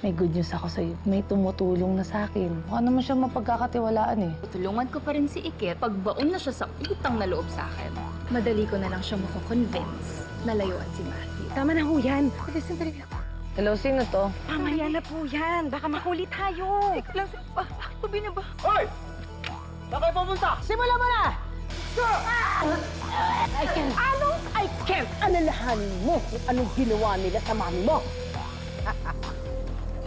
May good news ako sa'yo. May tumutulong na sa akin. Mukha naman siya mapagkakatiwalaan eh. Tulungan ko pa rin si Ikit. Pagbaon na siya sa utang na loob sa akin, madali ko na lang siya mako-convince na layuan si Matthew. Tama na ho yan. Listen talaga. Hello, sino to? Mamaya na po yan. Baka mahuli tayo. Teka lang, Pabi na ba? Hoy! Saan kayo pumunta? Simula mo na! I can't. Anong I can't? Alalahanin mo kung anong ginawa nila sa mami mo.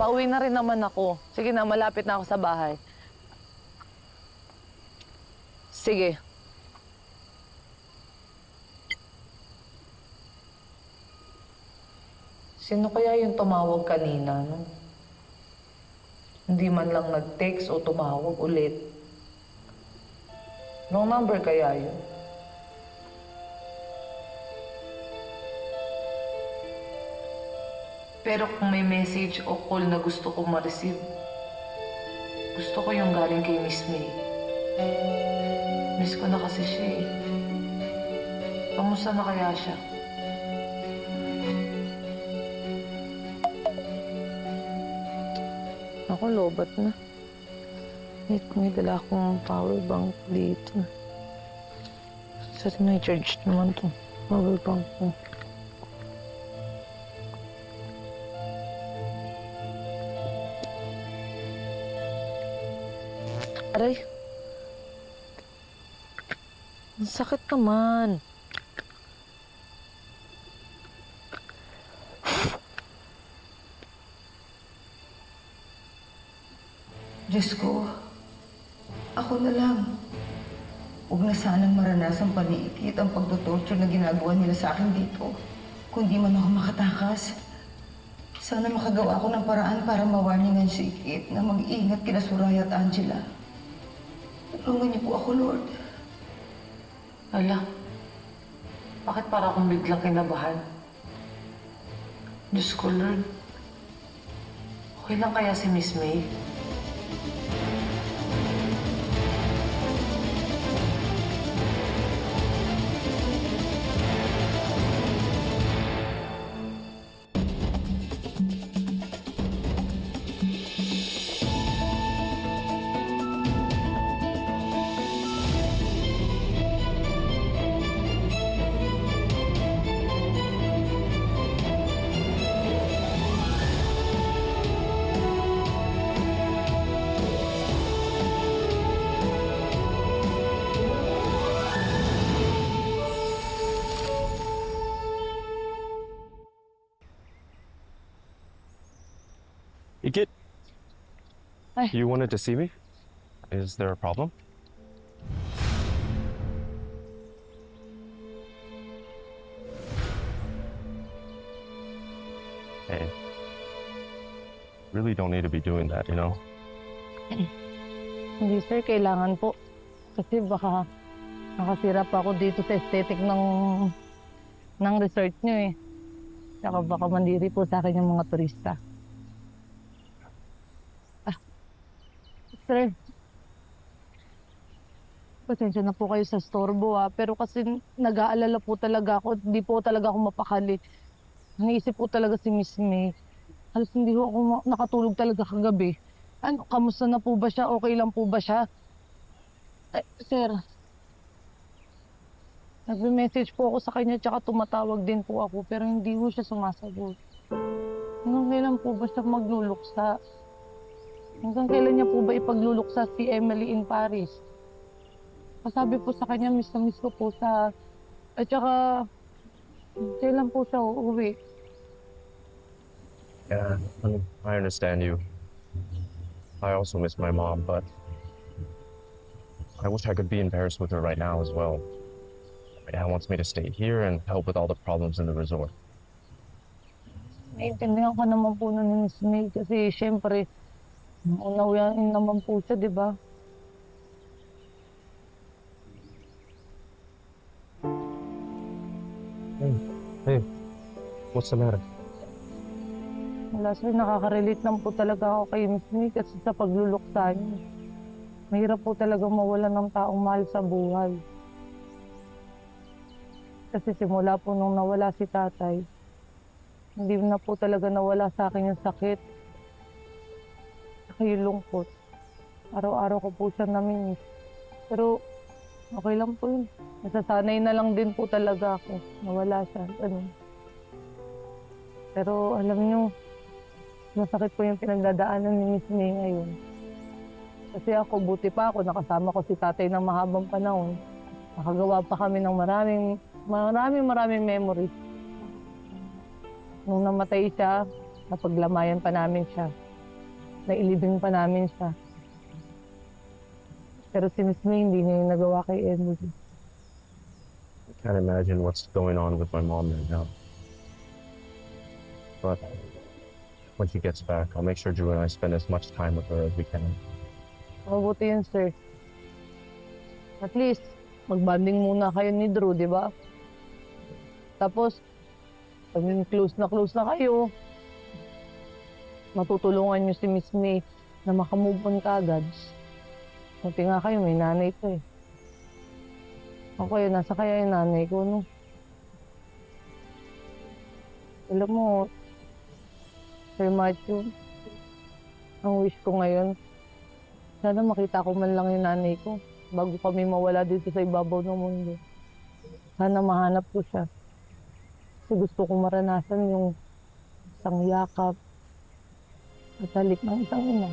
Pauwi na rin naman ako. Sige na, malapit na ako sa bahay. Sige. Sino kaya yung tumawag kanina, no? Hindi man lang nag-text o tumawag ulit. Wrong number kaya yun? Pero kung may message o call na gusto ko ma-receive, gusto ko yung galing kay Miss May. Miss ko na kasi siya eh. Kamusta na kaya siya? Ako, lobat na. May dala akong power bank dito. Saan na i-charge naman to? Power bank ko. Aray. Ang sakit naman. Diyos ko, ako na lang. Huwag na sanang maranasan paniikit ang pagtutorture na ginagawa nila sa akin dito. Kung di man ako makatakas, sana makagawa ako ng paraan para mawarningan si Ikit na mag-ingat kina Soraya at Angela. Tulungan niyo po ako, Lord. Ala, bakit para akong biglang kinabahan? Diyos ko, Lord. Okay lang kaya si Miss May? Ikit, Ay. you wanted to see me? Is there a problem? Hey, really don't need to be doing that, you know? Hindi, sir. Kailangan po. Kasi baka nakasira pa ako dito sa aesthetic ng resort nyo eh. Saka baka mandiri po sa akin yung mga turista. Sir, pasensya na po kayo sa storbo pero kasi nag-aalala po talaga ako, hindi po talaga ako mapakali. Naisip po talaga si Miss May. Halos hindi po ako nakatulog talaga kagabi. Ano, kamusta na po ba siya? Okay lang po ba siya? Sir, nagme-message po ako sa kanya tsaka tumatawag din po ako pero hindi po siya sumasagot. Hanggang kailan po ba siya magluluksa? Hanggang kailan niya po ba ipagluluksa si Emily in Paris? Kasabi po sa kanya, miss na miss ko po sa... At saka, kailan po siya uuwi? Yeah, I understand you. I also miss my mom, but I wish I could be in Paris with her right now as well. My dad wants me to stay here and help with all the problems in the resort. Naiintindihan ko naman po na ni Miss May kasi syempre, unawiyain naman po siya, di ba? Hey, what's the matter? Wala sir, nakaka-relate lang po talaga ako kay Miss May kasi sa pagluluksa niya. Mahirap po talaga mawala ng taong mahal sa buhay. Kasi simula po nung nawala si tatay, hindi na po talaga nawala sa akin yung sakit. malaki yung lungkot. Araw-araw ko po siya namimiss. Pero okay lang po yun. Nasasanay na lang din po talaga ako na wala siya. Pero alam niyo, masakit po yung pinagdadaanan ni Miss May ngayon. Kasi ako, buti pa ako, nakasama ko si tatay ng mahabang panahon. Nakagawa pa kami ng maraming memories. Nung namatay siya, napaglamayan pa namin siya. Nailibing pa namin siya. Pero si Miss May, hindi niya yung nagawa kay Emily. I can't imagine what's going on with my mom right now. But when she gets back, I'll make sure Drew and I spend as much time with her as we can. Mabuti yun, sir. At least, magbanding muna kayo ni Drew, di ba? Tapos, pag close na kayo, matutulungan niyo si Miss May na makamove on kaagad. Buti nga kayo, may nanay ko eh. Ako yun, nasa kaya yung nanay ko, no? Alam mo, Sir Matthew, ang wish ko ngayon, sana makita ko man lang yung nanay ko bago kami mawala dito sa ibabaw ng mundo. Sana mahanap ko siya. Kasi gusto ko maranasan yung isang yakap at halik ng isang ina.